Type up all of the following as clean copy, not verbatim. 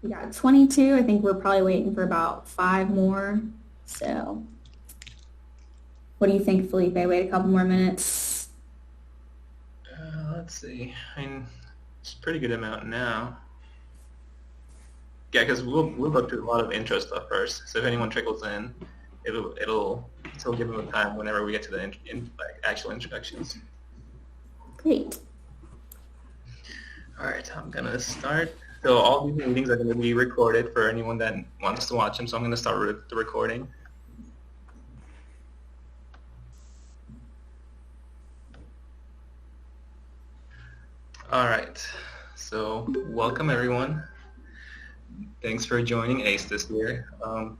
We got 22. I think we're probably waiting for about five more. So what do you think, Felipe? Wait a couple more minutes. Let's see. I mean, it's a pretty good amount now. Yeah, because we'll look through a lot of intro stuff first. So if anyone trickles in, it'll still give them time whenever we get to the like actual introductions. Great. All right, I'm gonna start. So all these meetings are going to be recorded for anyone that wants to watch them. So I'm going to start with the recording. All right, so welcome everyone. Thanks for joining ACE this year. From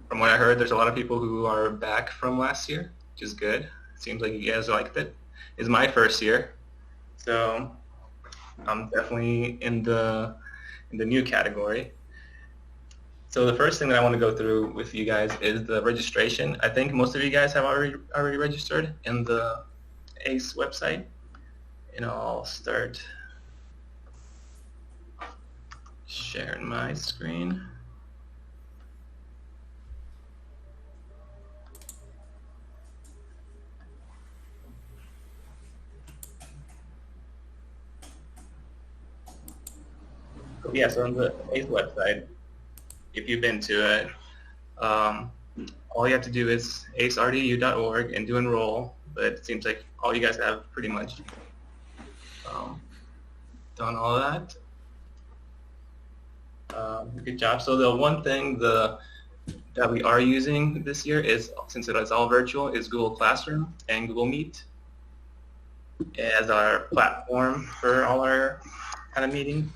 what I heard, there's a lot of people who are back from last year, which is good. Seems like you guys liked it. It's my first year, so I'm definitely in the new category. So the first thing that I want to go through with you guys is the registration. I think most of you guys have already registered in the ACE website. And I'll start sharing my screen. Yeah, so on the ACE website, if you've been to it, all you have to do is acerdu.org and do enroll, but it seems like all you guys have pretty much done all of that. Good job. So the one thing that we are using this year is, since it is all virtual, is Google Classroom and Google Meet as our platform for all our kind of meetings.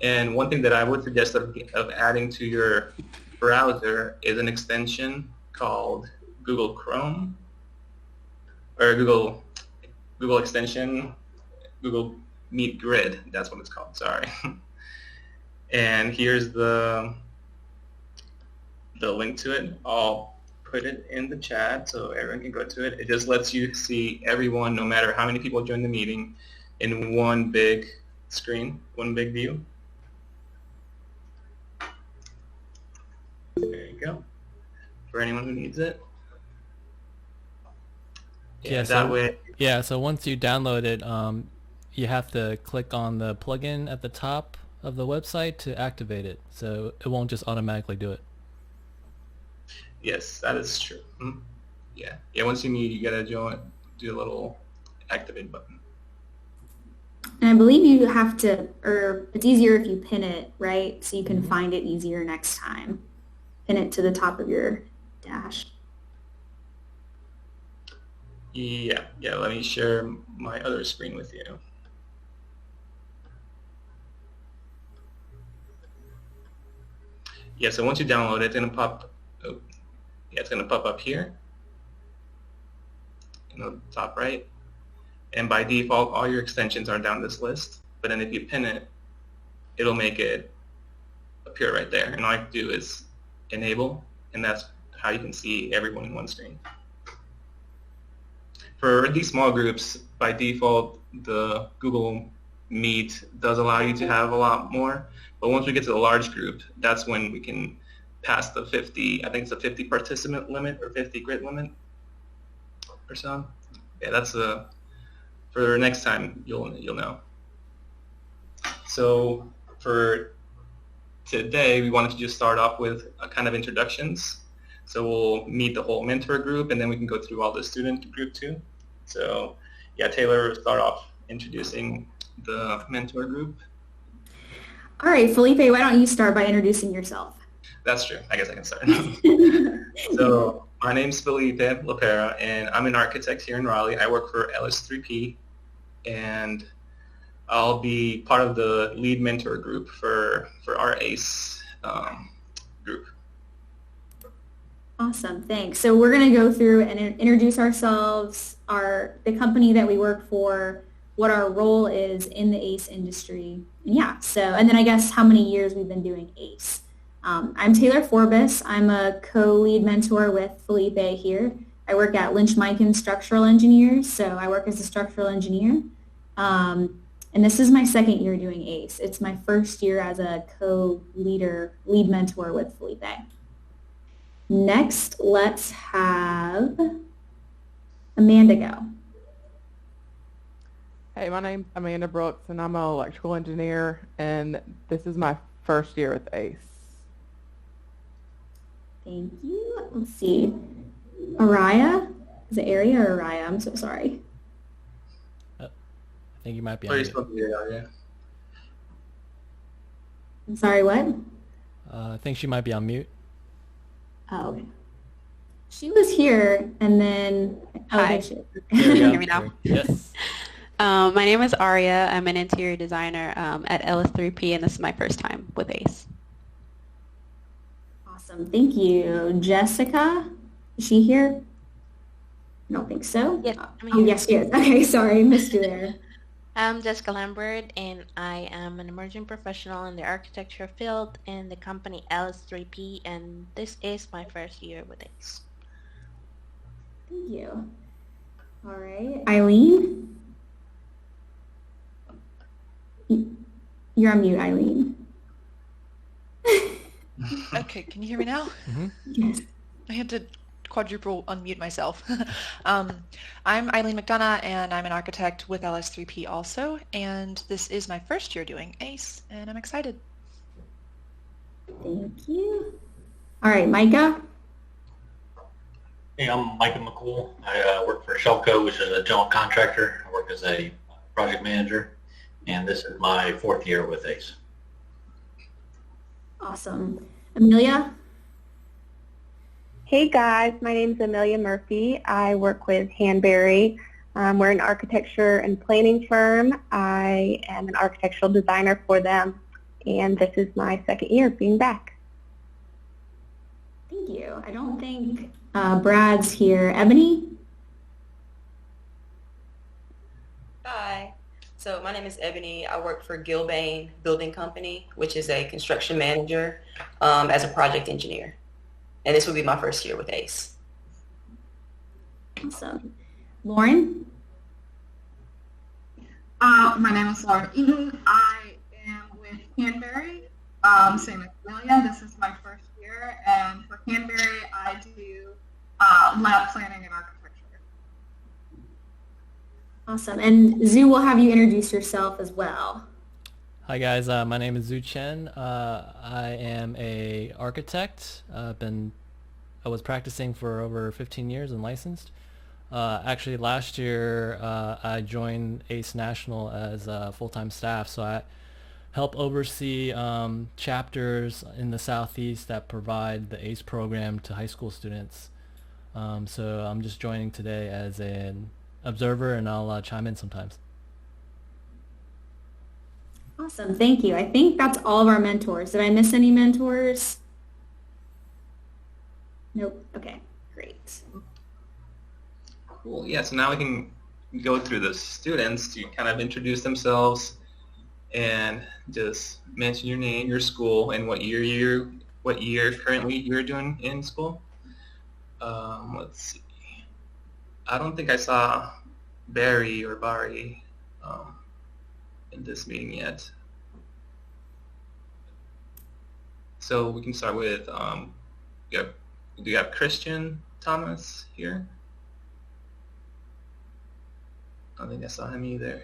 And one thing that I would suggest of adding to your browser is an extension called Google Chrome, or Google extension, Google Meet Grid. That's what it's called. Sorry. And here's the link to it. I'll put it in the chat so everyone can go to it. It just lets you see everyone, no matter how many people join the meeting, in one big screen, one big view. There you go. For anyone who needs it. Yeah, that way. Yeah, so once you download it, you have to click on the plugin at the top of the website to activate it. So it won't just automatically do it. Yes, that is true. Yeah. Once you need, you gotta do a little activate button. And I believe you have to, or it's easier if you pin it, right? So you can find it easier next time. Pin it to the top of your dash. Yeah. Let me share my other screen with you. Yeah, so once you download it, it's gonna pop. It's gonna pop up here in the top right. And by default, all your extensions are down this list. But then if you pin it, it'll make it appear right there. And all I have to do is enable, and that's how you can see everyone in one screen. For these small groups, by default, the Google Meet does allow you to have a lot more. But once we get to the large group, that's when we can pass the 50, I think it's a 50 participant limit or 50 grid limit or so. Yeah, that's for next time you'll know. So for today, we wanted to just start off with a kind of introductions. So we'll meet the whole mentor group, and then we can go through all the student group too. So yeah, Taylor, start off introducing the mentor group. All right, Felipe, why don't you start by introducing yourself? That's true. I guess I can start. So my name's Felipe Lapera, and I'm an architect here in Raleigh. I work for LS3P, and I'll be part of the lead mentor group for our ACE group. Awesome, thanks. So we're going to go through and introduce ourselves, the company that we work for, what our role is in the ACE industry. And then I guess how many years we've been doing ACE. I'm Taylor Forbes. I'm a co-lead mentor with Felipe here. I work at Lynch Miken Structural Engineers, so I work as a structural engineer. And this is my second year doing ACE. It's my first year as a lead mentor with Felipe. Next, let's have Amanda go. Hey, my name's Amanda Brooks, and I'm an electrical engineer, and this is my first year with ACE. Thank you. Let's see. Araya? Is it Aria or Araya? I'm so sorry. I think you might be Oh, on you're mute. supposed to be there, yeah. I'm sorry, what? I think she might be on mute. Oh, okay. She was here, and then... Oh, Hi. there she is. There we go. Hear me now? Yes. My name is Aria. I'm an interior designer at LS3P, and this is my first time with ACE. Awesome. Thank you. Jessica? Is she here? I don't think so. Yes, I'm Oh, here. yes, she is. Okay, sorry. Missed you there. I'm Jessica Lambert, and I am an emerging professional in the architecture field in the company LS3P, and this is my first year with ACE. Thank you. All right. Eileen? You're on mute, Eileen. Okay, can you hear me now? Yes. I had to quadruple unmute myself. I'm Eileen McDonough, and I'm an architect with LS3P also, and this is my first year doing ACE, and I'm excited. Thank you. All right, Micah? Hey, I'm Micah McCool. I work for Shelco, which is a general contractor. I work as a project manager, and this is my fourth year with ACE. Awesome. Amelia? Hey guys, my name is Amelia Murphy. I work with Hanberry. We're an architecture and planning firm. I am an architectural designer for them, and this is my second year being back. Thank you. I don't think Brad's here. Ebony? Hi. So my name is Ebony. I work for Gilbane Building Company, which is a construction manager as a project engineer. And this will be my first year with ACE. Awesome. Lauren? My name is Lauren Eaton. I am with Hanberry, same as Amelia. This is my first year, and for Hanberry, I do lab planning and architecture. Awesome. And Zhu, will have you introduce yourself as well. Hi guys, my name is Zhu Chen. I am a architect. I was practicing for over 15 years and licensed. Actually, last year I joined ACE National as full-time staff, so I help oversee chapters in the Southeast that provide the ACE program to high school students. So I'm just joining today as an observer, and I'll chime in sometimes. Awesome. Thank you. I think that's all of our mentors. Did I miss any mentors? Nope. Okay. Great. Cool. Yeah, so now we can go through the students to kind of introduce themselves and just mention your name, your school, and what year currently you're doing in school. Let's see. I don't think I saw Barry or Bari in this meeting yet. So we can start with, do you have Christian Thomas here? I don't think I saw him either.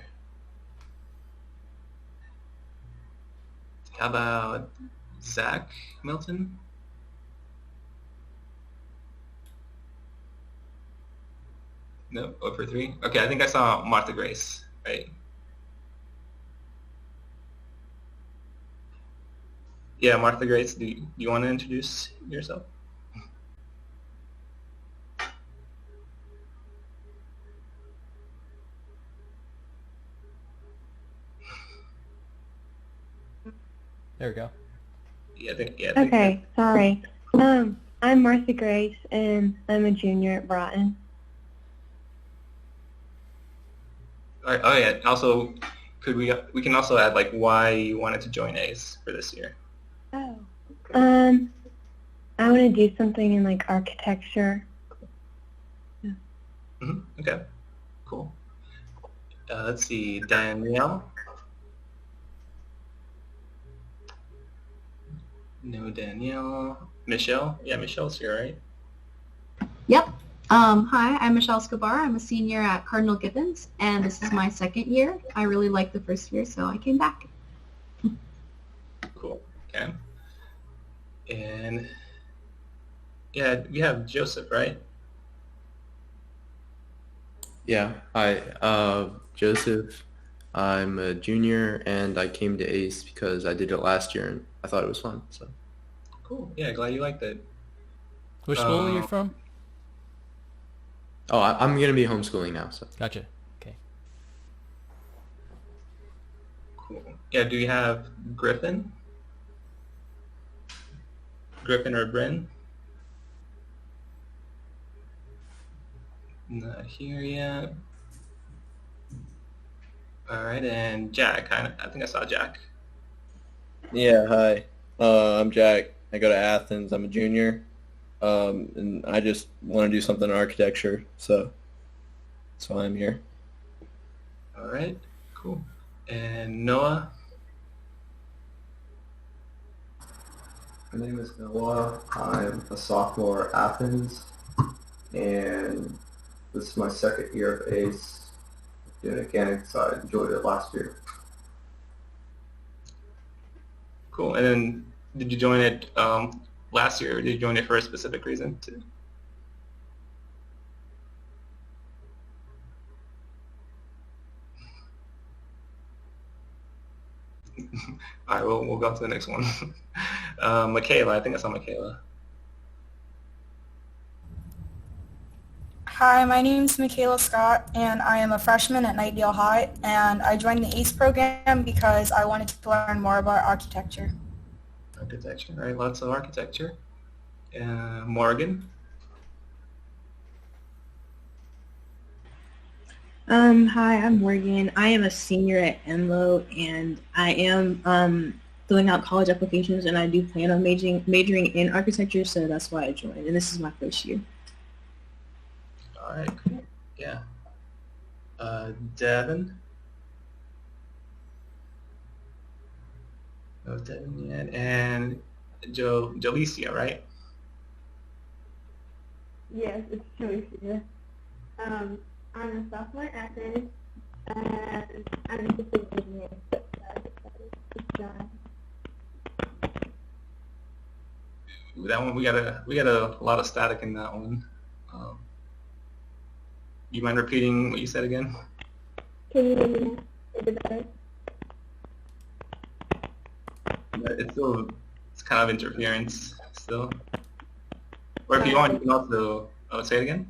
How about Zach Milton? No, 0 for 3. Okay, I think I saw Martha Grace, right? Yeah, Martha Grace, do you want to introduce yourself? There we go. Yeah, I think Okay, sorry. I'm Martha Grace, and I'm a junior at Broughton. Oh yeah. Also, we can also add like why you wanted to join ACE for this year. Oh. I want to do something in like architecture. Okay. Cool. Let's see, Danielle. No Danielle. Michelle? Yeah, Michelle's here, right? Yep. Hi, I'm Michelle Escobar. I'm a senior at Cardinal Gibbons, and this is my second year. I really liked the first year, so I came back. Cool. Okay. And yeah, we have Joseph, right? Yeah, hi, Joseph. I'm a junior, and I came to ACE because I did it last year, and I thought it was fun. So Cool. Yeah, glad you liked it. Which school are you from? Oh, I'm gonna be homeschooling now. So Gotcha. Okay. Cool. Yeah, do you have Griffin? Griffin or Bryn? Not here yet. All right, and Jack. I think I saw Jack. Yeah, hi. I'm Jack. I go to Athens. I'm a junior. And I just want to do something in architecture, so that's why I'm here. All right, cool. And Noah? My name is Noah. I'm a sophomore at Athens, and this is my second year of ACE. Doing it again because I enjoyed it last year. Cool. And then did you join it last year, or did you join it for a specific reason too? All right, we'll go to the next one. Michaela, I think I saw Michaela. Hi, my name is Michaela Scott, and I am a freshman at Nightdale High, and I joined the ACE program because I wanted to learn more about architecture. Architecture, all right, lots of architecture. Morgan? Hi, I'm Morgan. I am a senior at Enloe, and I am filling out college applications, and I do plan on majoring in architecture, so that's why I joined, and this is my first year. All right, cool. Yeah. Devin? No Devin yet. And Jalicia, right? Yes, it's Joycia. I'm a sophomore at Athens, and I'm interested in engineering. That one we got a lot of static in that one. You mind repeating what you said again? Can you hear me now? Is it better? It's kind of interference still. Or if you want, you can also say it again.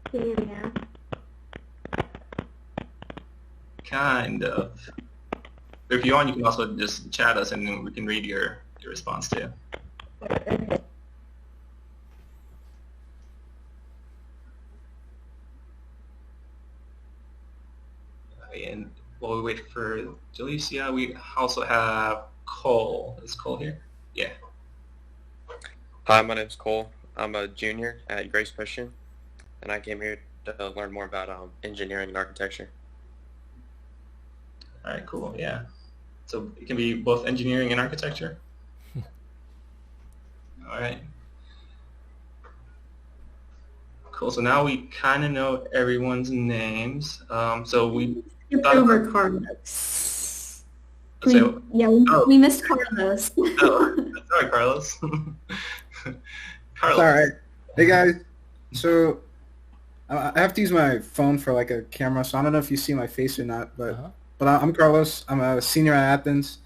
Can you hear me now? Kind of. Or if you want, you can also just chat us and then we can read your response too. And while we wait for Jalicia, we also have Cole. Is Cole here? Yeah. Hi, my name's Cole. I'm a junior at Grace Christian, and I came here to learn more about engineering and architecture. All right, cool. Yeah. So it can be both engineering and architecture? All right. Cool. So now we kind of know everyone's names. So we Skip over Carlos. We missed Carlos. Oh, sorry, Carlos. Carlos. All right. Hey guys. So I have to use my phone for like a camera, so I don't know if you see my face or not, but I'm Carlos. I'm a senior at Athens.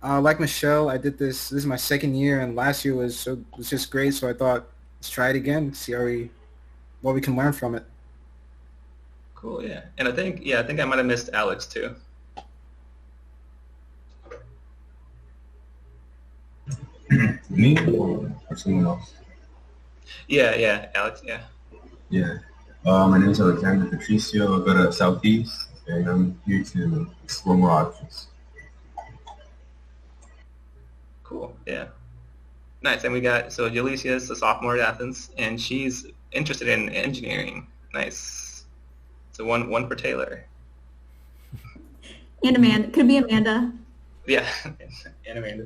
Like Michelle, I did this. This is my second year, and last year was just great. So I thought, let's try it again, see what we can learn from it. Cool, yeah. And I think I might have missed Alex too. Me or someone else? Yeah, Alex, yeah. Yeah. My name is Alexander Patricio. I go to Southeast, and I'm here to explore more options. Cool, yeah. Nice, and we got, Jalicia is a sophomore at Athens, and she's interested in engineering. Nice. So one for Taylor. And Amanda. Could be Amanda. Yeah, and Amanda.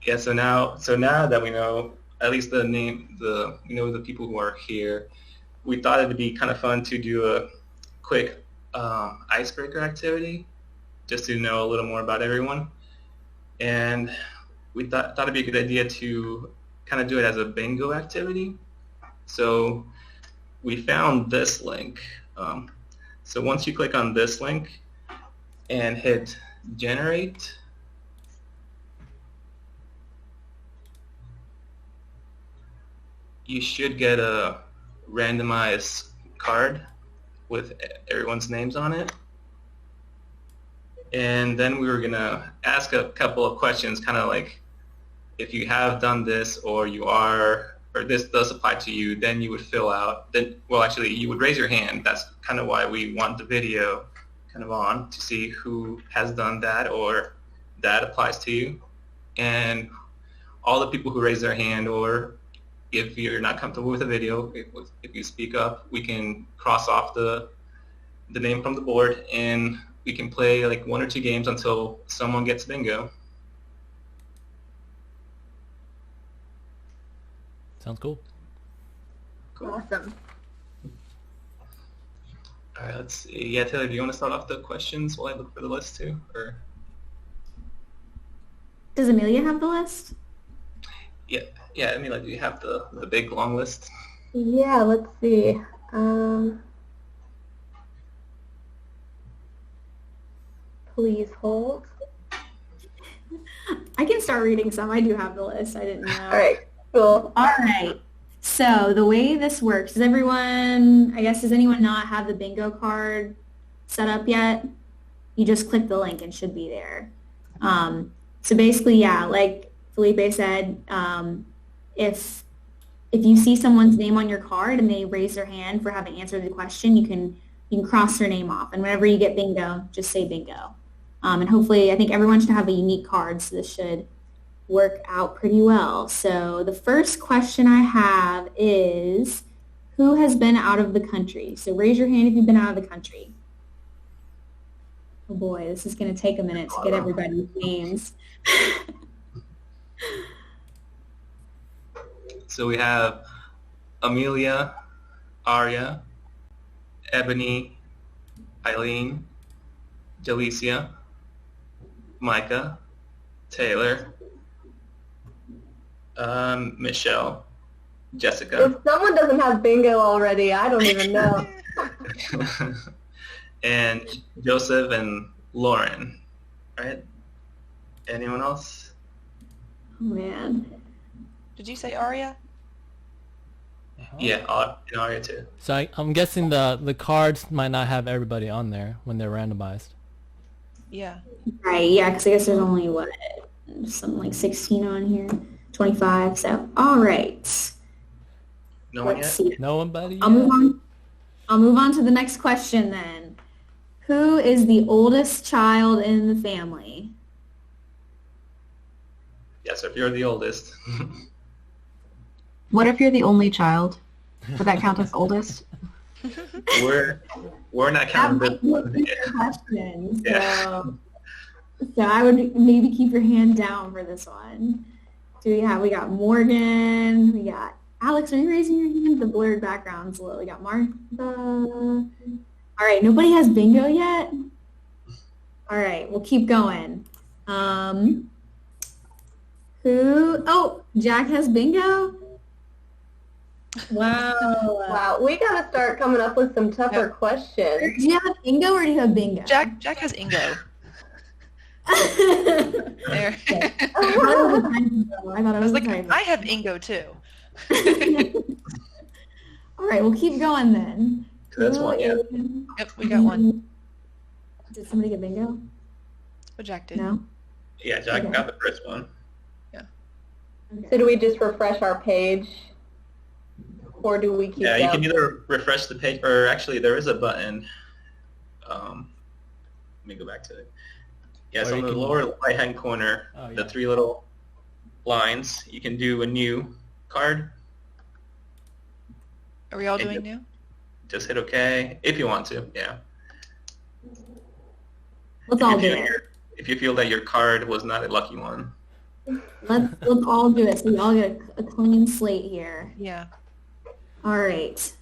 Yeah. So now that we know at least the name, the people who are here, we thought it'd be kind of fun to do a quick icebreaker activity, just to know a little more about everyone. And we thought it'd be a good idea to kind of do it as a bingo activity. So we found this link. So once you click on this link and hit generate, you should get a randomized card with everyone's names on it. And then we were going to ask a couple of questions, kind of like if you have done this or you are, or this does apply to you, then you would fill out, you would raise your hand. That's kind of why we want the video kind of on, to see who has done that or that applies to you. And all the people who raise their hand, or if you're not comfortable with the video, if you speak up, we can cross off the name from the board, and we can play like 1 or 2 games until someone gets bingo. Sounds cool. Awesome. All right, let's see. Yeah, Taylor, do you want to start off the questions while I look for the list too? Or Does Amelia have the list? yeah, Amelia, do you have the big long list? Yeah, let's see. Please hold. I can start reading some. I do have the list. I didn't know. All right, cool. All right. So the way this works, does anyone not have the bingo card set up yet? You just click the link and should be there. So basically, yeah, like Felipe said, if you see someone's name on your card and they raise their hand for having answered the question, you can cross their name off. And whenever you get bingo, just say bingo. And hopefully, I think everyone should have a unique card, so this should work out pretty well. So the first question I have is, who has been out of the country? So raise your hand if you've been out of the country. Oh boy, this is going to take a minute to get everybody's names. So we have Amelia, Aria, Ebony, Eileen, Jalicia, Micah, Taylor, Michelle, Jessica. If someone doesn't have bingo already, I don't even know. And Joseph and Lauren, right? Anyone else? Oh, man. Did you say Aria? Yeah, and Aria too. So I'm guessing the cards might not have everybody on there when they're randomized. Yeah. Right, yeah, because I guess there's only, something like 16 on here, 25, so, all right. No one Let's yet? see. No one, buddy? I'll move on to the next question then. Who is the oldest child in the family? Yeah, so if you're the oldest. What if you're the only child? Would that count as oldest? We're not counting this one. Question. Yeah. So I would maybe keep your hand down for this one. We got Morgan, we got Alex, are you raising your hand? The blurred background's a little. We got Martha. All right, nobody has bingo yet? All right, we'll keep going. Jack has bingo? Wow. Wow, we got to start coming up with some tougher questions. Do you have bingo or do you have bingo? Jack has Ingo. There. I thought it was like, I have Ingo too. All right, we'll keep going then. That's one, yeah. Yep, we got one. Did somebody get bingo? Oh, Jack did. No? Yeah, Jack Okay. got the first one. So do we just refresh our page, or do we keep Yeah, you going? can either refresh the page, or actually there is a button. Let me go back to it. Yeah, so Or in you the can- lower right-hand corner, the 3 little lines, you can do a new card. Are we all And doing new? Just hit OK if you want to. Yeah. Let's If all you're do it. junior, if you feel that your card was not a lucky one. Let's all do it so we all get a clean slate here. Yeah. All right.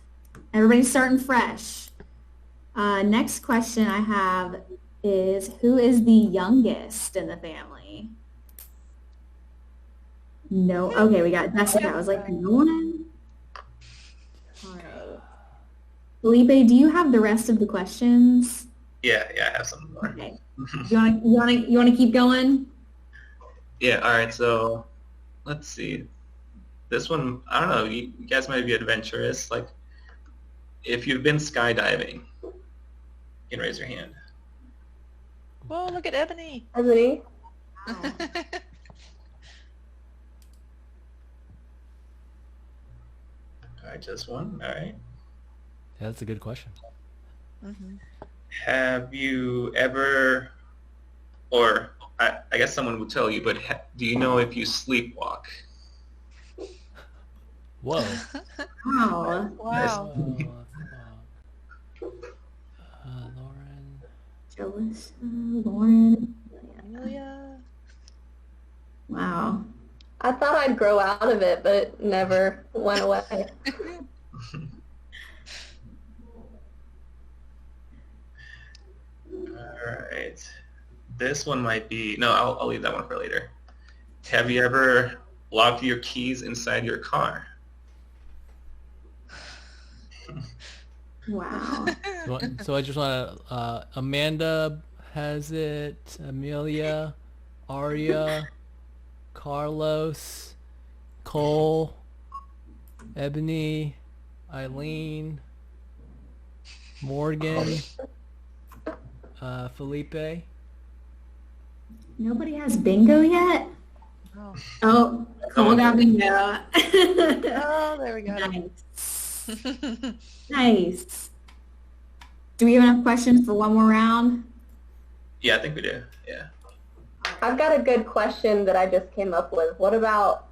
Everybody's starting fresh. Next question I have is, who is the youngest in the family? No. Okay, we got Jessica. I was like, no one? All right. Felipe, do you have the rest of the questions? Yeah, I have some more. Okay. You wanna keep going? Yeah, all right, so let's see. This one, I don't know, you guys might be adventurous. Like, if you've been skydiving, you can raise your hand. Whoa, look at Ebony. Ebony. All right, just one, all right. Yeah, that's a good question. Mm-hmm. Have you ever, or I guess someone would tell you, but do you know if you sleepwalk? Whoa. Wow. Wow. Lauren. Jealous. Lauren. Amelia. Wow. I thought I'd grow out of it, but it never went away. All right. This one might be, no, I'll leave that one for later. Have you ever locked your keys inside your car? Wow. So I just want to, Amanda has it, Amelia, Aria, Carlos, Cole, Ebony, Eileen, Morgan, Felipe. Nobody has bingo yet? Oh, Cole got bingo. Oh, there we go. Nice. Nice. Do we have enough questions for one more round? Yeah, I think we do. Yeah. I've got a good question that I just came up with. What about,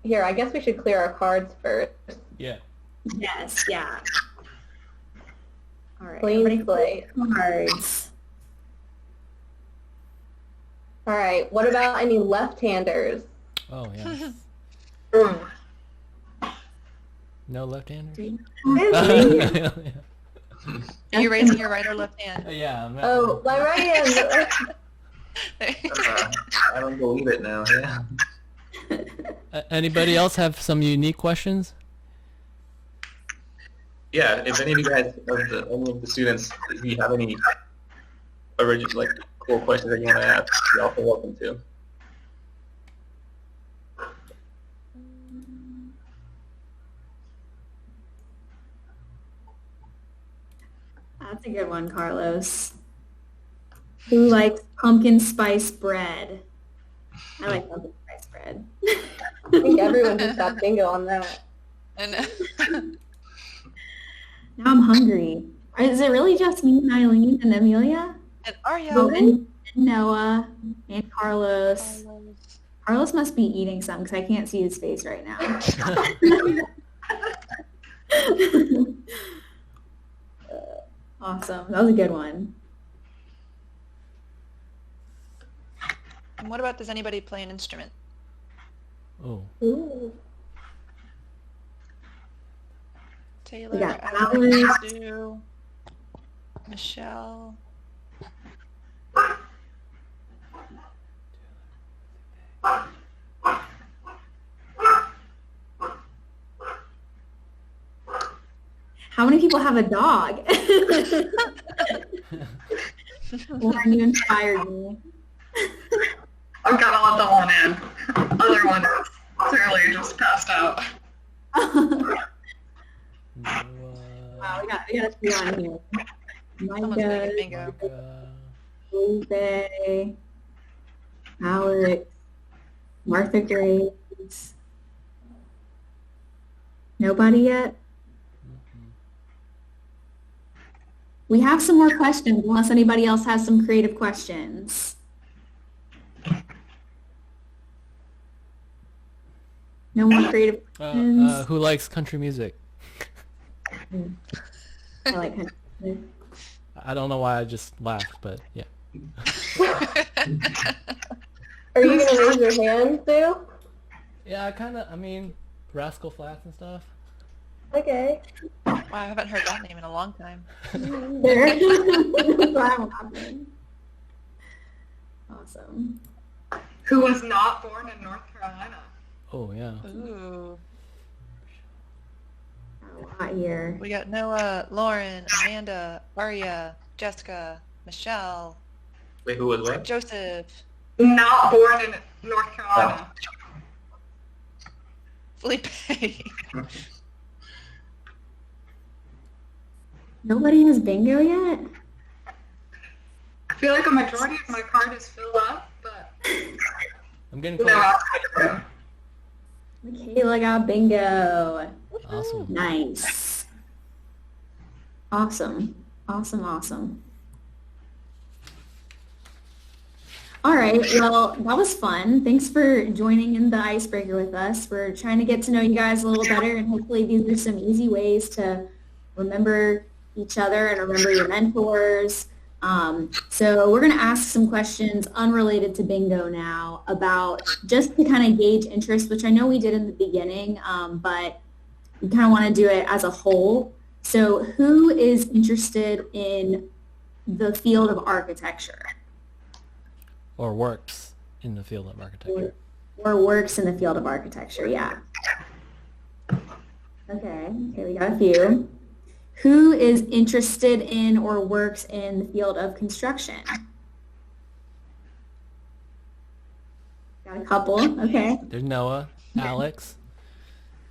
here, I guess we should clear our cards first. Yeah. Yes, yeah. All right. Clean slate. Cards. All right. What about any left-handers? Oh, yeah. No left-handers? Are you raising your right or left hand? Yeah. Oh, my right hand. I don't believe it now. Yeah. Anybody else have some unique questions? Yeah. If any of you guys, any of the students, if you have any original, like, cool questions that you want to ask, you're also welcome to. That's a good one, Carlos. Who likes pumpkin spice bread? I like pumpkin spice bread. I think everyone just got bingo on that. And now I'm hungry. Is it really just me and Eileen and Amelia? And Aria. Oh, and Noah and Carlos. Carlos must be eating some because I can't see his face right now. Awesome. That was a good one. And what about, does anybody play an instrument? Oh. Ooh. Taylor, got Alex, Alex. Sue, Michelle. How many people have a dog? Lauren, you inspired me. I'm gonna let the one in. Other one is clearly just passed out. Wow, we got a few on here. Someone's making bingo. Jose, Alex, Martha Graves. Nobody yet? We have some more questions unless anybody else has some creative questions. No more creative questions? Who likes country music? I like country music. I don't know why I just laughed, but yeah. Are you gonna raise your hand, Sue? Yeah, I mean, Rascal Flats and stuff. Okay. Wow, I haven't heard that name in a long time. There. That's why I'm laughing. Awesome. Who was not born in North Carolina? Oh, yeah. Ooh. A lot here. We got Noah, Lauren, Amanda, Aria, Jessica, Michelle. Wait, who was what? Joseph. Not born in North Carolina. Felipe. Nobody has bingo yet? I feel like a majority of my card is filled up, but I'm getting close. no. Michaela got bingo. Awesome. Nice. Awesome. Awesome. All right, well, that was fun. Thanks for joining in the icebreaker with us. We're trying to get to know you guys a little better, and hopefully these are some easy ways to remember each other and remember your mentors. So we're going to ask some questions unrelated to bingo now about just to kind of gauge interest, which I know we did in the beginning, but we kind of want to do it as a whole. So who is interested in the field of architecture? Or works in the field of architecture. Or works in the field of architecture, yeah. Okay, we got a few. Who is interested in or works in the field of construction? Got a couple, okay. There's Noah, Alex.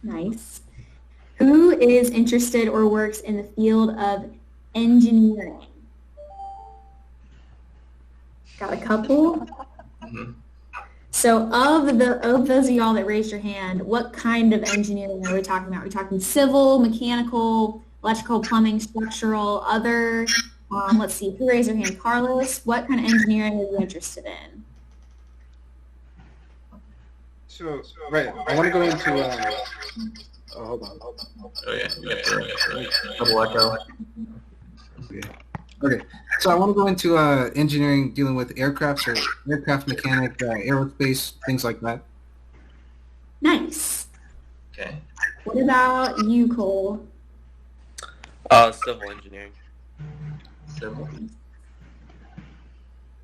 Nice. Who is interested or works in the field of engineering? Got a couple. Mm-hmm. So of those of y'all that raised your hand, what kind of engineering are we talking about? Are we talking civil, mechanical, electrical, plumbing, structural, other? Let's see, who raised their hand? Carlos, what kind of engineering are you interested in? So right, I want to go into. Hold on. Oh yeah, double echo. Okay, so I want to go into engineering dealing with aircraft, so aircraft mechanic, aerospace, things like that. Nice. Okay. What about you, Cole? Civil engineering. Civil.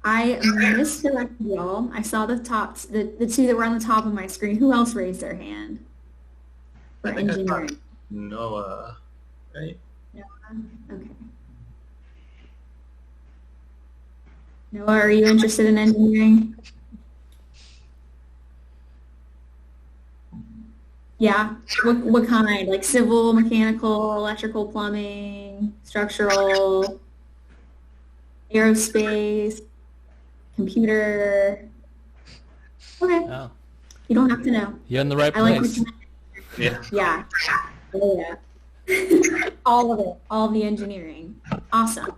I misdirected y'all. I saw the two that were on the top of my screen. Who else raised their hand for engineering? Noah, right? Noah? Okay. Noah, are you interested in engineering? Yeah. What kind? Like civil, mechanical, electrical, plumbing, structural, aerospace, computer? Okay. Oh. You don't have to know. You're in the right I like place. Yeah. Yeah. Oh, yeah. All of it. All of the engineering. Awesome.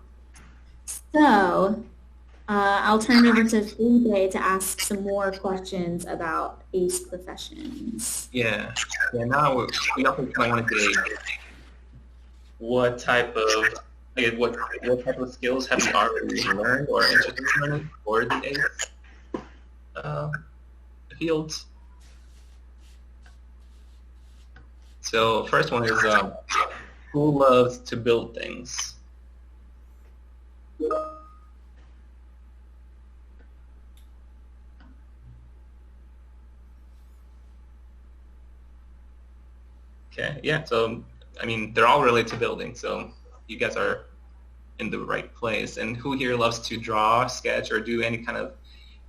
So, I'll turn it over to Felipe to ask some more questions about ACE professions. Yeah. Now we also might want to gauge what type of skills have you already learned or interested in learning for the ACE fields. So first one is who loves to build things? Okay, yeah, so, I mean, they're all related to building, so you guys are in the right place. And who here loves to draw, sketch, or do any kind of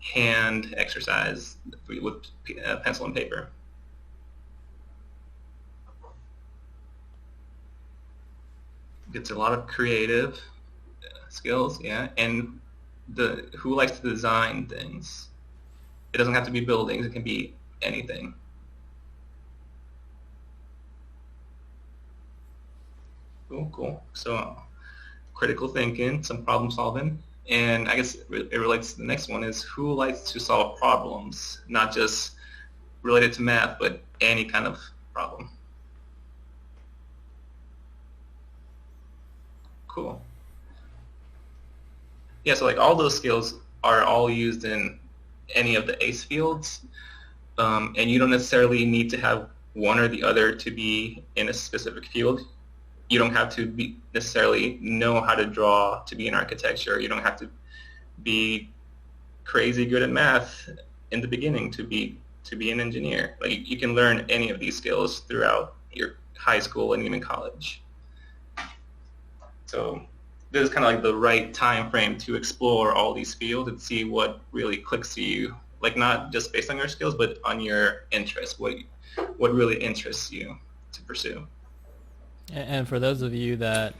hand exercise with pencil and paper? Gets a lot of creative skills, yeah. And who likes to design things? It doesn't have to be buildings, it can be anything. Cool. So critical thinking, some problem solving, and I guess it relates to the next one is who likes to solve problems, not just related to math, but any kind of problem. Cool. Yeah, so like all those skills are all used in any of the ACE fields, and you don't necessarily need to have one or the other to be in a specific field. You don't have to necessarily know how to draw to be in architecture. You don't have to be crazy good at math in the beginning to be an engineer. Like, you can learn any of these skills throughout your high school and even college. So this is kind of like the right time frame to explore all these fields and see what really clicks to you. Like, not just based on your skills, but on your interests, what really interests you to pursue. And for those of you that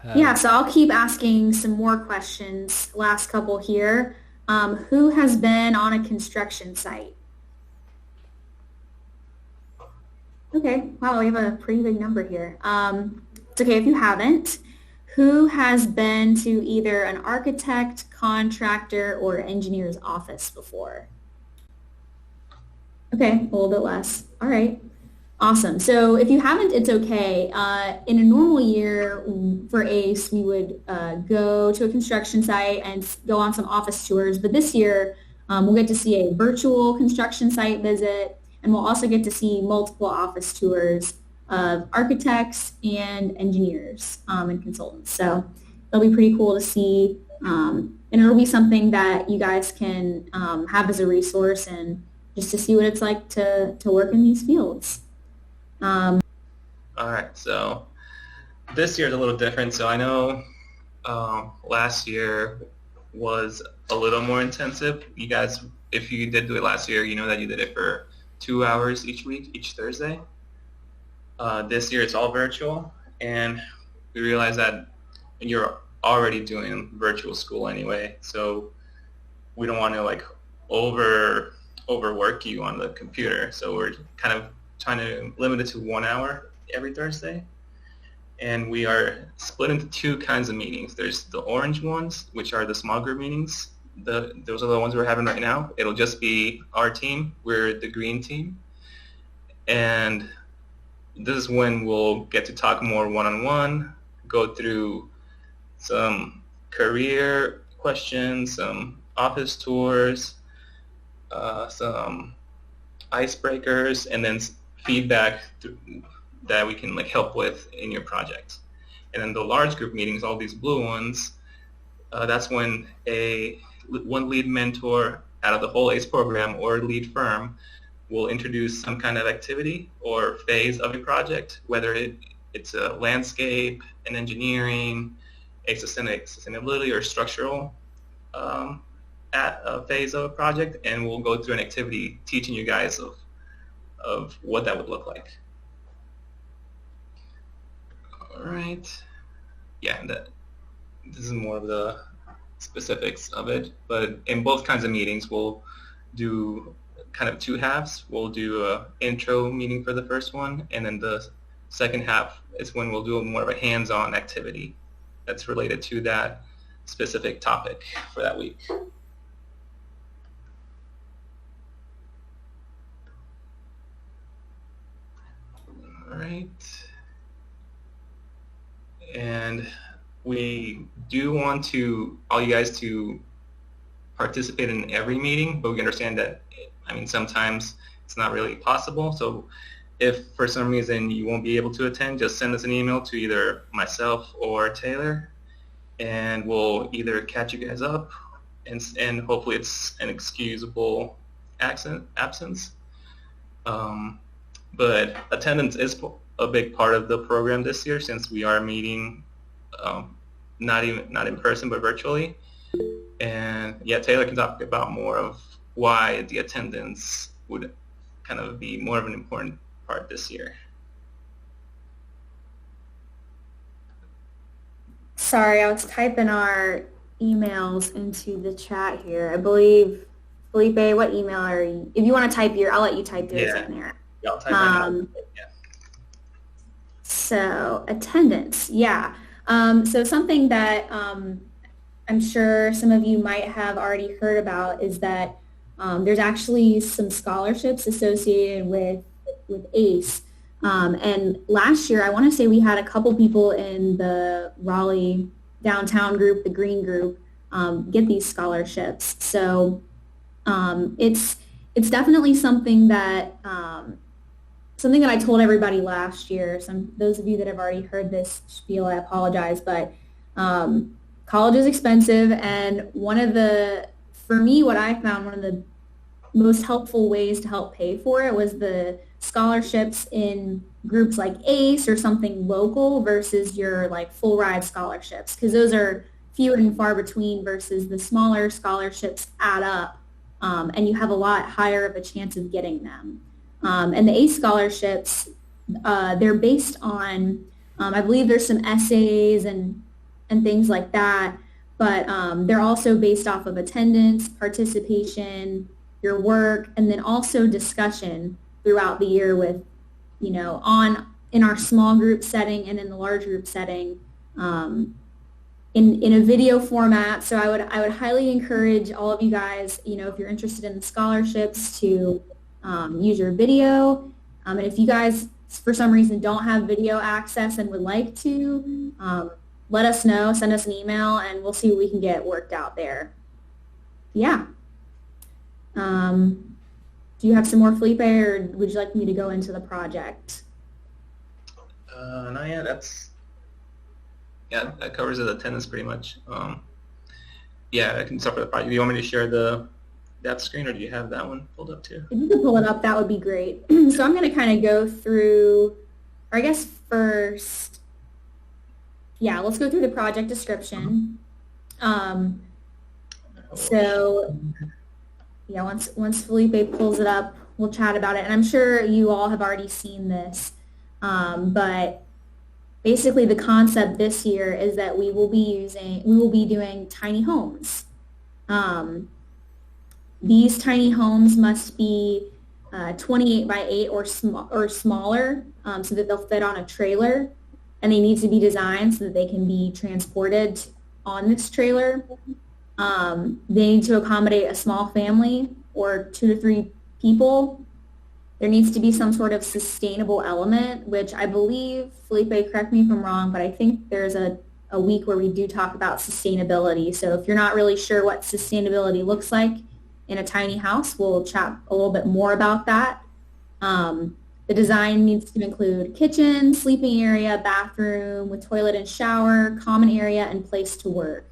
have... Yeah, so I'll keep asking some more questions. Last couple here. Who has been on a construction site? Okay, wow, we have a pretty big number here. It's okay if you haven't. Who has been to either an architect, contractor, or engineer's office before? Okay, a little bit less. All right. Awesome. So if you haven't, it's okay. In a normal year for ACE, we would go to a construction site and go on some office tours. But this year, we'll get to see a virtual construction site visit, and we'll also get to see multiple office tours of architects and engineers and consultants. So it'll be pretty cool to see, and it'll be something that you guys can have as a resource and just to see what it's like to work in these fields. All right, so this year is a little different. So I know last year was a little more intensive. You guys, if you did do it last year, you know that you did it for 2 hours each week, each Thursday. This year it's all virtual, and we realized that you're already doing virtual school anyway, so we don't want to like overwork you on the computer. So we're kind of trying to limit it to 1 hour every Thursday. And we are split into two kinds of meetings. There's the orange ones, which are the small group meetings. Those are the ones we're having right now. It'll just be our team. We're the green team. And this is when we'll get to talk more one-on-one, go through some career questions, some office tours, some icebreakers, and then feedback that we can like help with in your project. And then the large group meetings, all these blue ones, that's when one lead mentor out of the whole ACE program or lead firm will introduce some kind of activity or phase of a project, whether it's a landscape, an engineering, a sustainability or structural at a phase of a project, and we'll go through an activity teaching you guys of what that would look like. All right. Yeah, and this is more of the specifics of it, but in both kinds of meetings, we'll do kind of two halves. We'll do an intro meeting for the first one, and then the second half is when we'll do more of a hands-on activity that's related to that specific topic for that week. All right. And we do want all you guys to participate in every meeting, but we understand that, I mean, sometimes it's not really possible. So if for some reason you won't be able to attend, just send us an email to either myself or Taylor, and we'll either catch you guys up, and hopefully it's an excusable absence. But attendance is a big part of the program this year, since we are meeting not in person but virtually. And yeah, Taylor can talk about more of why the attendance would kind of be more of an important part this year. Sorry, I was typing our emails into the chat here. I believe, Felipe, what email are you? If you want to type I'll let you type yours in there. Yeah, I'll type right now. Yeah. So attendance, yeah. So something that I'm sure some of you might have already heard about is that there's actually some scholarships associated with ACE. And last year, I want to say we had a couple people in the Raleigh downtown group, the green group, get these scholarships. So it's definitely something that I told everybody last year. Those of you that have already heard this spiel, I apologize, but college is expensive, and for me, what I found one of the most helpful ways to help pay for it was the scholarships in groups like ACE or something local versus your like full ride scholarships, because those are fewer and far between versus the smaller scholarships add up, and you have a lot higher of a chance of getting them. And the ACE scholarships, they're based on, I believe there's some essays and things like that, but they're also based off of attendance, participation, your work, and then also discussion throughout the year with, in our small group setting and in the large group setting, in a video format. So I would highly encourage all of you guys, if you're interested in the scholarships, to use your video. And if you guys, for some reason, don't have video access and would like to, let us know, send us an email, and we'll see what we can get worked out there. Yeah. Do you have some more, Felipe, or would you like me to go into the project? No, that covers the attendance pretty much. I can start with the project. Do you want me to share that screen, or do you have that one pulled up too? If you could pull it up, that would be great. So I'm going to kind of go through, or I guess first, let's go through the project description. Once Felipe pulls it up, we'll chat about it. And I'm sure you all have already seen this, but basically the concept this year is that we will be doing tiny homes. These tiny homes must be 28 by 8 or smaller, so that they'll fit on a trailer, and they need to be designed so that they can be transported on this trailer. They need to accommodate a small family or 2 to 3 people. There needs to be some sort of sustainable element, which I believe, Felipe, correct me if I'm wrong, but I think there's a week where we do talk about sustainability. So if you're not really sure what sustainability looks like in a tiny house, we'll chat a little bit more about that. The design needs to include kitchen, sleeping area, bathroom with toilet and shower, common area, and place to work.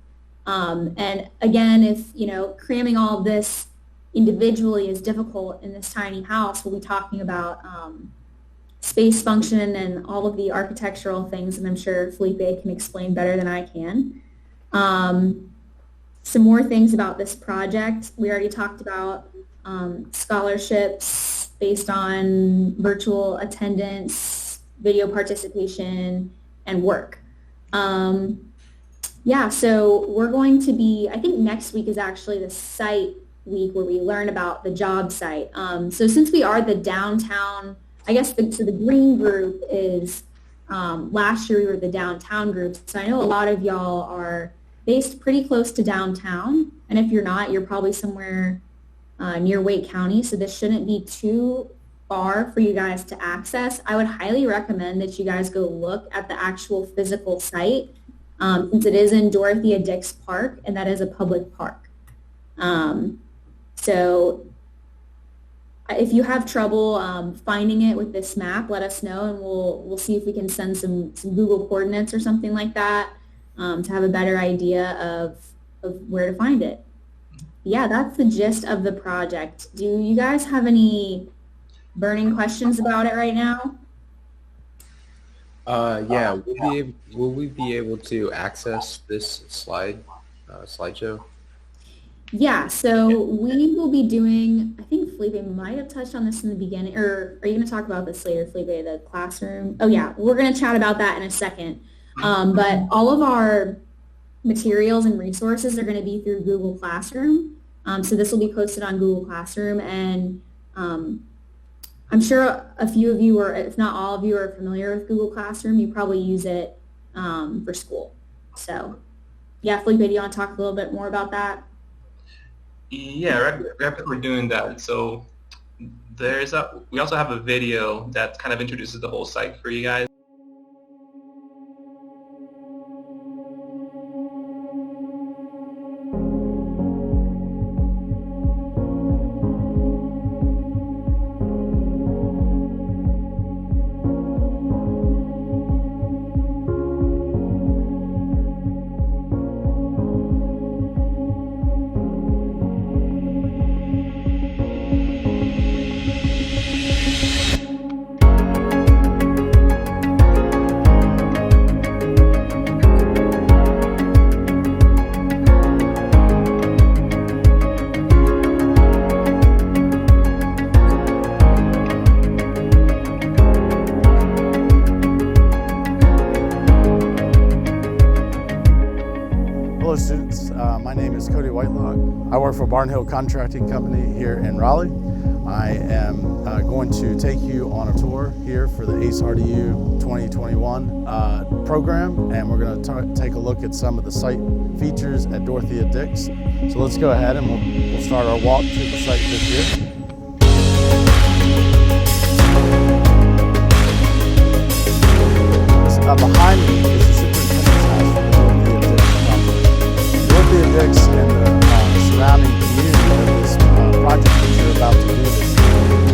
And again, if, cramming all of this individually is difficult in this tiny house, we'll be talking about space function and all of the architectural things, and I'm sure Felipe can explain better than I can. Some more things about this project. We already talked about scholarships based on virtual attendance, video participation, and work. So we're going to be, I think next week is actually the site week where we learn about the job site. So since we are the downtown, I guess the green group is, last year we were the downtown group. So I know a lot of y'all are based pretty close to downtown. And if you're not, you're probably somewhere near Wake County. So this shouldn't be too far for you guys to access. I would highly recommend that you guys go look at the actual physical site, since it is in Dorothea Dix Park, and that is a public park. So if you have trouble finding it with this map, let us know, and we'll see if we can send some Google coordinates or something like that, to have a better idea of where to find it. Yeah, that's the gist of the project. Do you guys have any burning questions about it right now? Will we be able to access this slideshow? Yeah, so we will be doing, I think Felipe might have touched on this in the beginning, or are you going to talk about this later, Felipe, the classroom? Oh yeah, we're going to chat about that in a second. But all of our materials and resources are going to be through Google Classroom. So this will be posted on Google Classroom, and I'm sure a few of you, or if not all of you, are familiar with Google Classroom. You probably use it for school. So yeah, Felipe, do you want to talk a little bit more about that? Yeah, right after we're doing that, so we also have a video that kind of introduces the whole site for you guys. name is Cody Whitelock. I work for Barnhill Contracting Company here in Raleigh. I am going to take you on a tour here for the ACE RDU 2021 program, and we're going to take a look at some of the site features at Dorothea Dix. So let's go ahead and we'll start our walk through the site this year. Behind me is the superintendent's house for the Dorothea Dix property. Dorothea Dix and the surrounding community of this project that you're about to do this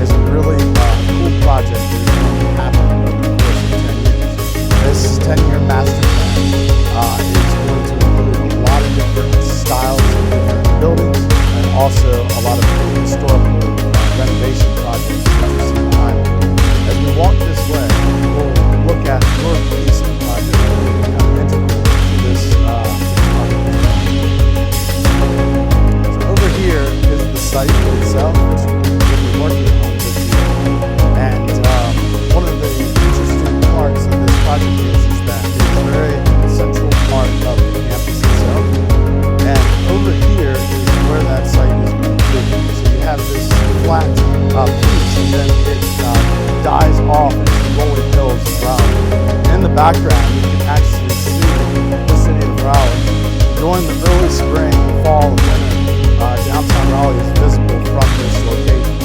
is a really cool project that is going to happen over the course of 10 years. This 10-year master plan is going to include a lot of different styles of different buildings and also a lot of historical renovation projects that you see behind me. As we walk this way, we'll look at your piece of the project that will become integral to this project. So over here is the site itself, which we'll be working on this year. And one of the interesting parts of this project is that it's a very central part of the campus itself. And over here is where that site is going to be. So you have this flat piece, and then it dies off into rolling hills of Raleigh. In the background, you can actually see the city of Raleigh. During the early spring, fall, and winter, downtown Raleigh is visible from this location.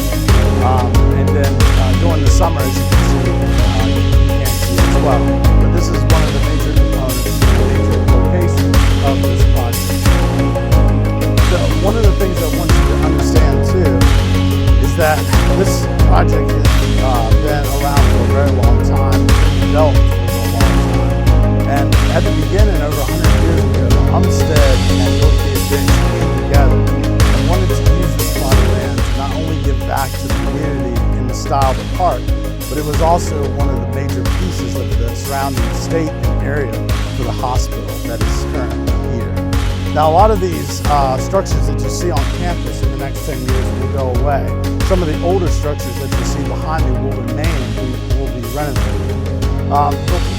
And then during the summer, as you can see, you can't see as well. But this is one of the major components, major locations of this project. So one of the things I want you to understand too is that this project has been around for a very long time, developed for a long time. And at the beginning, over 100 years ago, Umstead and Dorothea Dix came together and wanted to use this plot of land to not only give back to the community in the style of the park, but it was also one of the major pieces of the surrounding state and area for the hospital that is currently here. Now, a lot of these structures that you see on campus in the next 10 years will go away. Some of the older structures that you see behind me will remain and will be renovated. But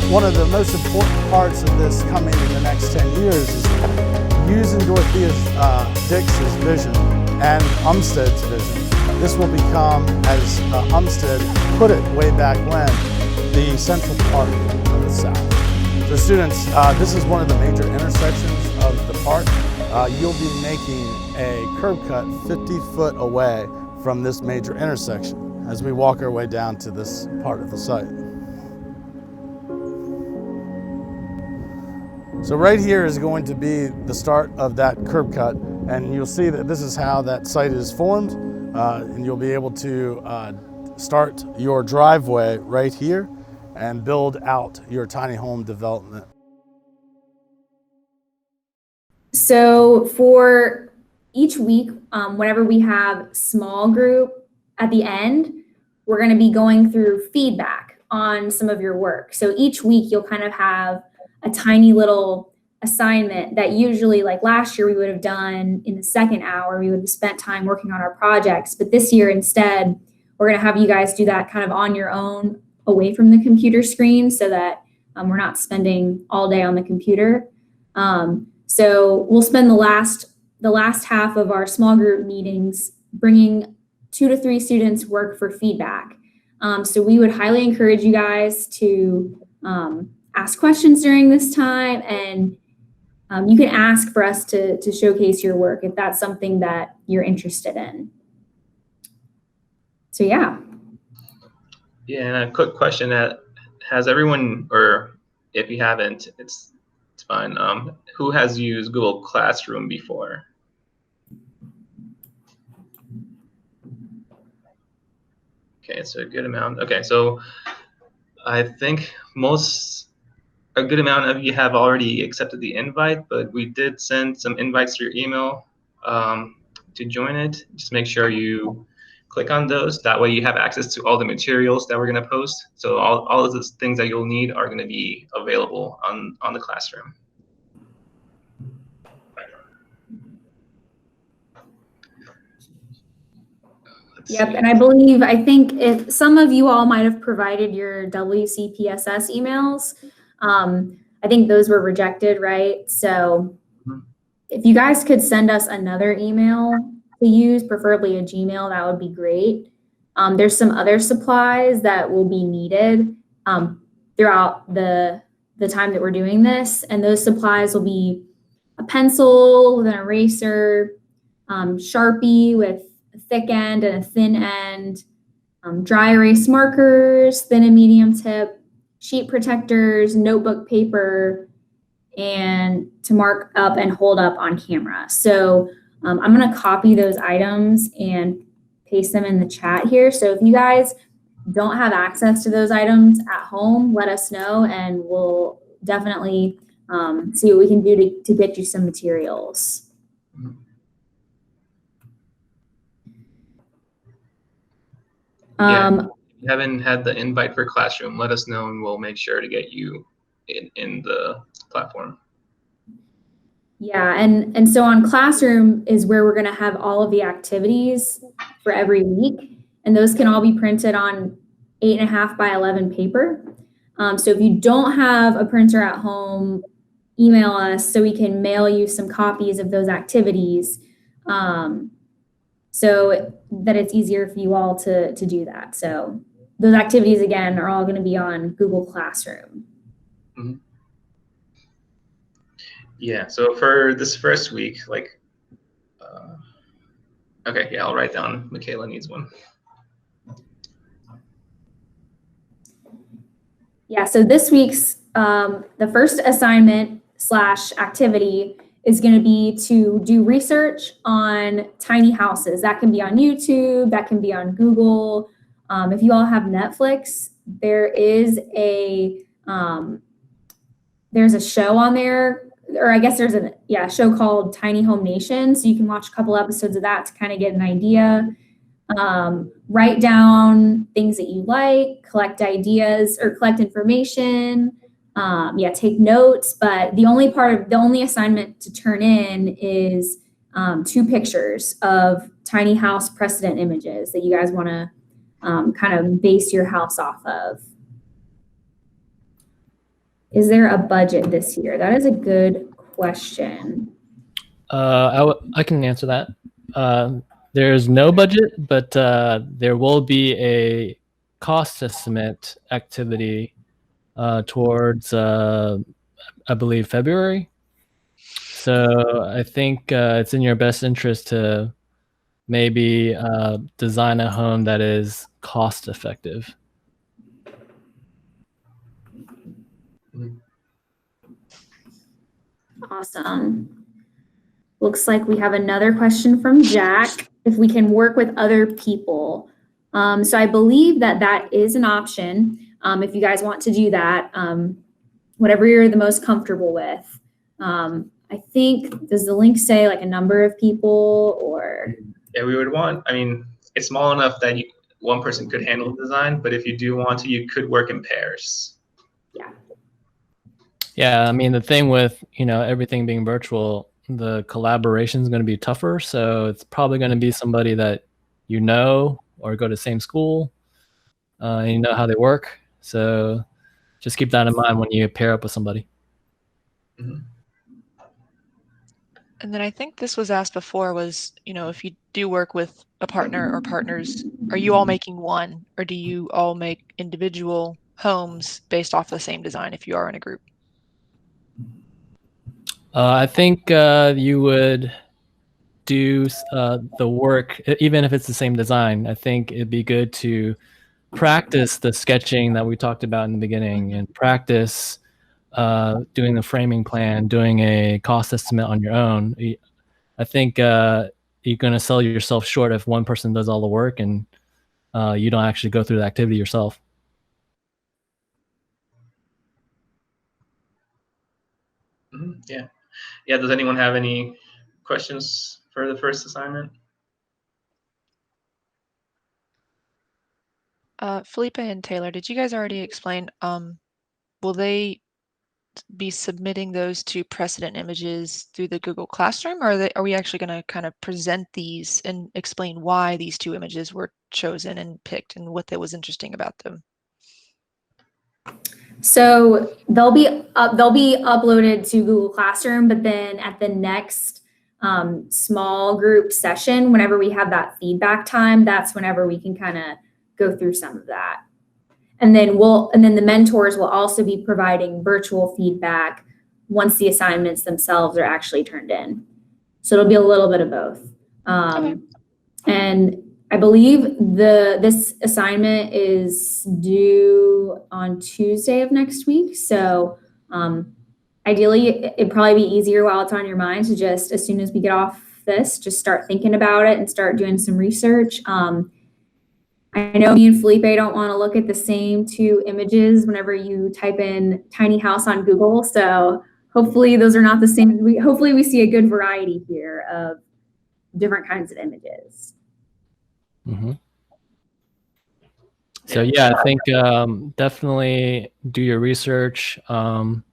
one of the most important parts of this coming in the next 10 years is using Dorothea Dix's vision and Umstead's vision. This will become, as Umstead put it way back when, the central park of the South. So students, this is one of the major intersections of the park. You'll be making a curb cut 50 foot away from this major intersection as we walk our way down to this part of the site. So right here is going to be the start of that curb cut, and you'll see that this is how that site is formed, and you'll be able to start your driveway right here and build out your tiny home development. So for each week, whenever we have small group at the end, we're going to be going through feedback on some of your work. So each week you'll kind of have a tiny little assignment that usually, like last year, we would have done in the second hour. We would have spent time working on our projects. But this year instead, we're going to have you guys do that kind of on your own, away from the computer screen, so that we're not spending all day on the computer. So we'll spend the last half of our small group meetings bringing 2 to 3 students work for feedback. So we would highly encourage you guys to ask questions during this time, and you can ask for us to showcase your work if that's something that you're interested in. So yeah. Yeah, and a quick question: that has everyone, or if you haven't, it's fine. Who has used Google Classroom before? Okay, so a good amount. Okay, so I think a good amount of you have already accepted the invite, but we did send some invites to your email to join it. Just make sure you click on those. That way you have access to all the materials that we're going to post. So all of those things that you'll need are going to be available on the Classroom. Yep, and I think if some of you all might have provided your WCPSS emails, I think those were rejected, right? So if you guys could send us another email to use, preferably a Gmail, that would be great. There's some other supplies that will be needed throughout the time that we're doing this, and those supplies will be a pencil with an eraser, Sharpie with a thick end and a thin end, dry erase markers, thin and medium tip, sheet protectors, notebook paper, and to mark up and hold up on camera. So I'm going to copy those items and paste them in the chat here. So if you guys don't have access to those items at home, let us know, and we'll definitely see what we can do to get you some materials. If you haven't had the invite for Classroom, let us know and we'll make sure to get you in the platform. Yeah, and so on Classroom is where we're going to have all of the activities for every week, and those can all be printed on 8.5 by 11 paper. So if you don't have a printer at home, email us so we can mail you some copies of those activities, so that it's easier for you all to do that. So those activities, again, are all going to be on Google Classroom. Mm-hmm. Yeah, so for this first week, like, okay, yeah, I'll write down Michaela needs one. Yeah, so this week's, the first assignment / activity is going to be to do research on tiny houses. That can be on YouTube, that can be on Google. If you all have Netflix, there's a show on there, or I guess there's a show called Tiny Home Nation. So you can watch a couple episodes of that to kind of get an idea. Write down things that you like, collect ideas or collect information. Take notes. But the only assignment to turn in is 2 pictures of tiny house precedent images that you guys want to kind of base your house off of. Is there a budget this year? That is a good question. I can answer that. There's no budget, but there will be a cost estimate activity towards, I believe, February. So I think it's in your best interest to maybe design a home that is cost effective. Awesome. Looks like we have another question from Jack. If we can work with other people. So I believe that is an option. If you guys want to do that, whatever you're the most comfortable with. I think, does the link say like a number of people or? Yeah, we would want, I mean, it's small enough that one person could handle the design, but if you do want to, you could work in pairs. Yeah, I mean, the thing with, everything being virtual, the collaboration is going to be tougher. So it's probably going to be somebody that you know or go to the same school, and you know how they work. So just keep that in mind when you pair up with somebody. Mm-hmm. And then I think this was asked before was, if you do work with a partner or partners, are you all making one, or do you all make individual homes based off the same design if you are in a group? I think you would do the work, even if it's the same design. I think it'd be good to practice the sketching that we talked about in the beginning and practice doing the framing plan, doing a cost estimate on your own. I think you're going to sell yourself short if one person does all the work and you don't actually go through the activity yourself. Mm-hmm. Yeah. Does anyone have any questions for the first assignment? Felipe and Taylor, did you guys already explain, will they be submitting those to precedent images through the Google Classroom, or are we actually going to kind of present these and explain why these 2 images were chosen and picked and what was interesting about them? So they'll be uploaded to Google Classroom, but then at the next small group session, whenever we have that feedback time, that's whenever we can kind of go through some of that. And then the mentors will also be providing virtual feedback once the assignments themselves are actually turned in. So it'll be a little bit of both. And I believe this assignment is due on Tuesday of next week. So ideally, it'd probably be easier while it's on your mind to just, as soon as we get off this, just start thinking about it and start doing some research. I know me and Felipe don't want to look at the same 2 images whenever you type in tiny house on Google. So hopefully those are not the same. Hopefully we see a good variety here of different kinds of images. Mm-hmm. So yeah, I think definitely do your research. Come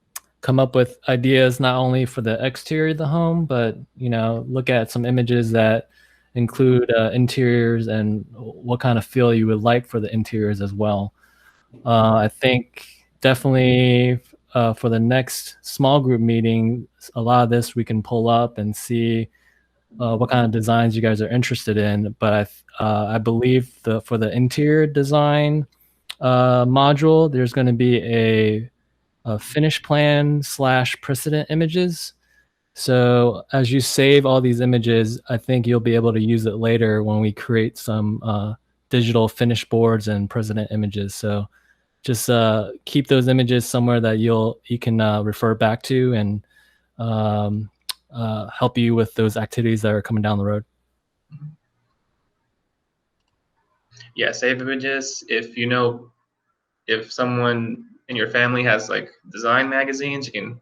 up with ideas not only for the exterior of the home, but look at some images that include interiors and what kind of feel you would like for the interiors as well. I think definitely for the next small group meeting, a lot of this we can pull up and see what kind of designs you guys are interested in. But I believe for the interior design module, there's going to be a finish plan / precedent images. So as you save all these images, I think you'll be able to use it later when we create some digital finish boards and precedent images. So just keep those images somewhere that you can refer back to and help you with those activities that are coming down the road. Yeah, save images. If someone in your family has like design magazines, you can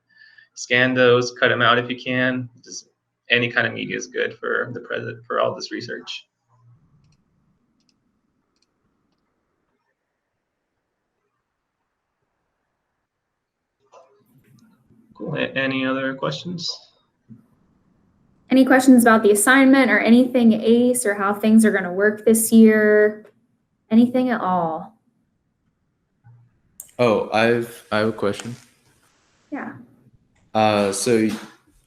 scan those, cut them out if you can. Just any kind of media is good for for all this research. Cool. Any other questions? Any questions about the assignment or anything ACE or how things are going to work this year? Anything at all? Oh, I have a question. Yeah. So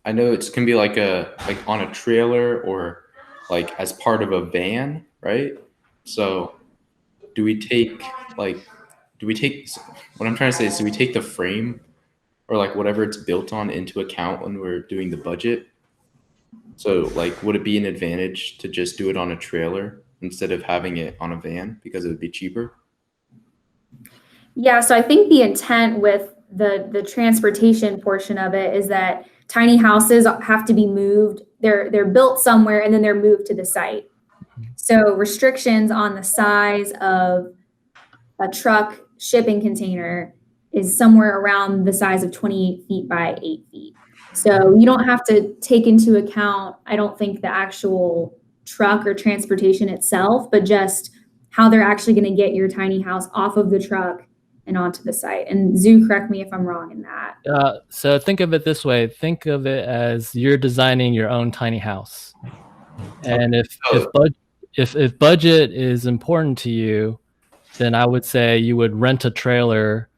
I know it can be like on a trailer or like as part of a van, right? So do we take what I'm trying to say is, do we take the frame or like whatever it's built on into account when we're doing the budget? So like, would it be an advantage to just do it on a trailer instead of having it on a van because it would be cheaper? Yeah, so I think the intent with the transportation portion of it is that tiny houses have to be moved. They're built somewhere and then they're moved to the site. So restrictions on the size of a truck shipping container is somewhere around the size of 28 feet by 8 feet. So you don't have to take into account, I don't think, the actual truck or transportation itself, but just how they're actually going to get your tiny house off of the truck and onto the site. And Zoo, correct me if I'm wrong in that. So think of it this way. Think of it as you're designing your own tiny house. And if budget is important to you, then I would say you would rent a trailer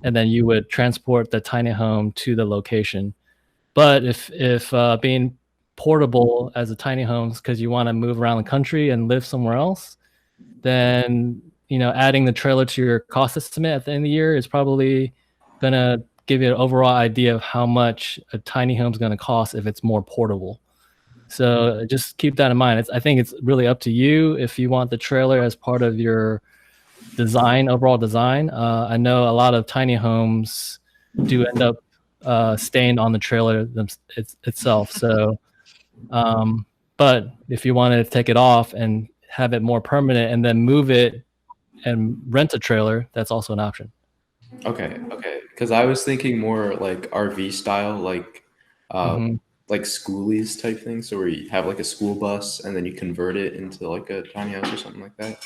and then you would transport the tiny home to the location. But if being portable as a tiny home because you want to move around the country and live somewhere else, then adding the trailer to your cost estimate at the end of the year is probably going to give you an overall idea of how much a tiny home is going to cost if it's more portable. So just keep that in mind. I think it's really up to you if you want the trailer as part of your overall design. I know a lot of tiny homes do end up staying on the trailer itself. So, but if you wanted to take it off and have it more permanent and then move it and rent a trailer, that's also an option. Okay. Because I was thinking more like RV style, like schoolies type thing. So where you have like a school bus and then you convert it into like a tiny house or something like that.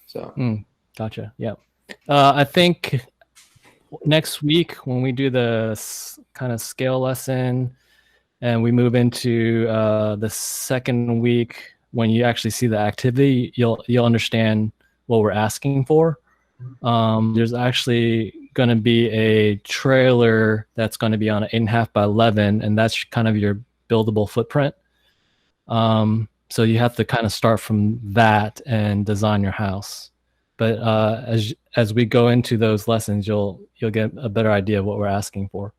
So. Gotcha. Yeah. I think next week when we do the kind of scale lesson and we move into the second week when you actually see the activity, you'll understand what we're asking for. There's actually going to be a trailer that's going to be on an 8.5 by 11, and that's kind of your buildable footprint. So you have to kind of start from that and design your house. But as we go into those lessons, you'll get a better idea of what we're asking for.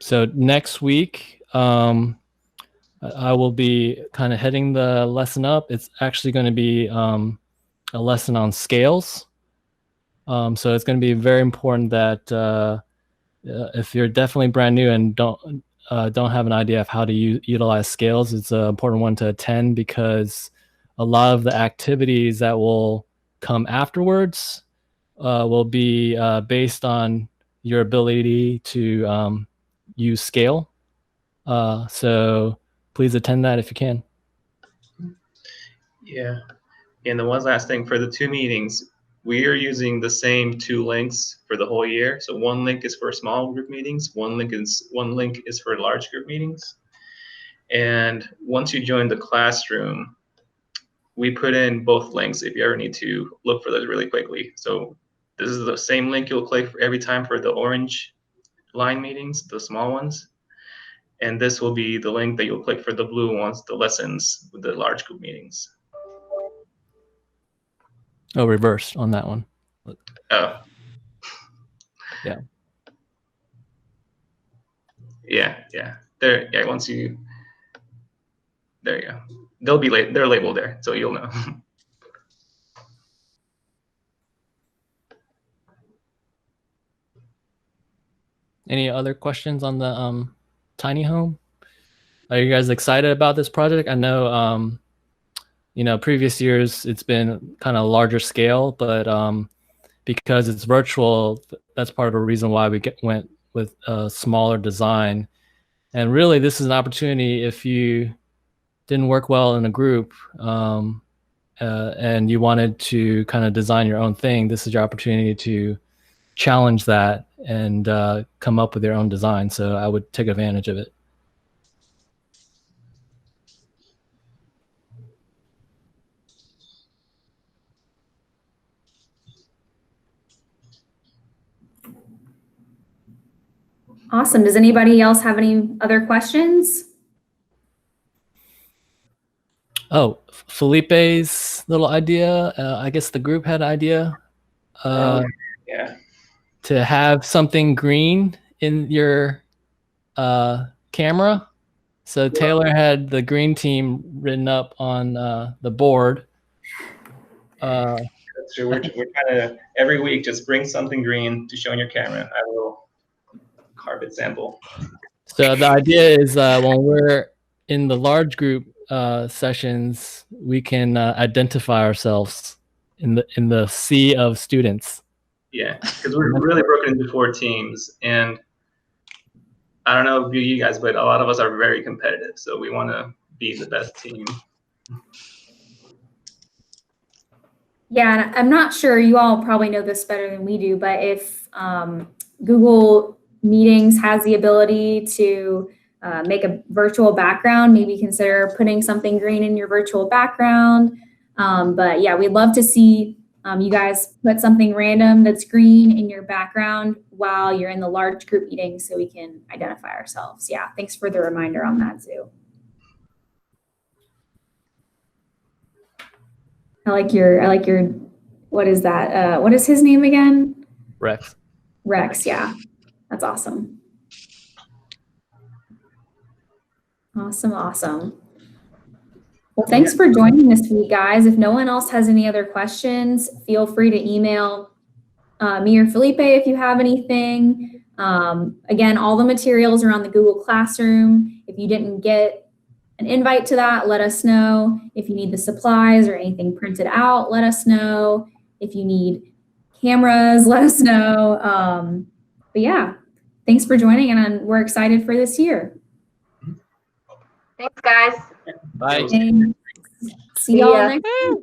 So next week, I will be kind of heading the lesson up. It's actually going to be a lesson on scales. So it's going to be very important that if you're definitely brand new and don't have an idea of how to utilize scales, it's an important one to attend, because a lot of the activities that will come afterwards will be based on your ability to use scale. So please attend that if you can. Yeah. And the one last thing, for the 2 meetings, we are using the same 2 links for the whole year. So one link is for small group meetings, one link is for large group meetings. And once you join the classroom, we put in both links if you ever need to look for those really quickly. So this is the same link you'll click for every time for the orange line meetings, the small ones. And this will be the link that you'll click for the blue ones, the lessons with the large group meetings. Oh, reverse on that one. Oh. Yeah. Yeah. There. Yeah. Once you. There you go. They're labeled there, so you'll know. Any other questions on the tiny home? Are you guys excited about this project? I know, previous years it's been kind of larger scale, but because it's virtual, that's part of the reason why we went with a smaller design. And really, this is an opportunity if you didn't work well in a group and you wanted to kind of design your own thing, this is your opportunity to challenge that and come up with your own design. So I would take advantage of it. Awesome. Does anybody else have any other questions? Oh, Felipe's little idea. I guess the group had an idea. Yeah. To have something green in your camera. So Taylor had the green team written up on the board. That's true. We're trying to every week just bring something green to show on your camera. I will carve it sample. So the idea is when we're in the large group sessions, we can identify ourselves in the sea of students. Yeah, because we're really broken into 4 teams, and I don't know you guys, but a lot of us are very competitive, so we want to be the best team. Yeah, and I'm not sure, you all probably know this better than we do, but if Google Meetings has the ability to make a virtual background, maybe consider putting something green in your virtual background. But yeah, we'd love to see you guys put something random that's green in your background while you're in the large group meeting so we can identify ourselves. Yeah, thanks for the reminder on that, Zoo. I like your, what is that? What is his name again? Rex. Rex, yeah. That's awesome. Awesome. Well, thanks for joining this week, guys. If no one else has any other questions, feel free to email me or Felipe if you have anything. Again, all the materials are on the Google Classroom. If you didn't get an invite to that, let us know. If you need the supplies or anything printed out, let us know. If you need cameras, let us know. But yeah, thanks for joining, and we're excited for this year. Thanks, guys. Bye. See y'all next week.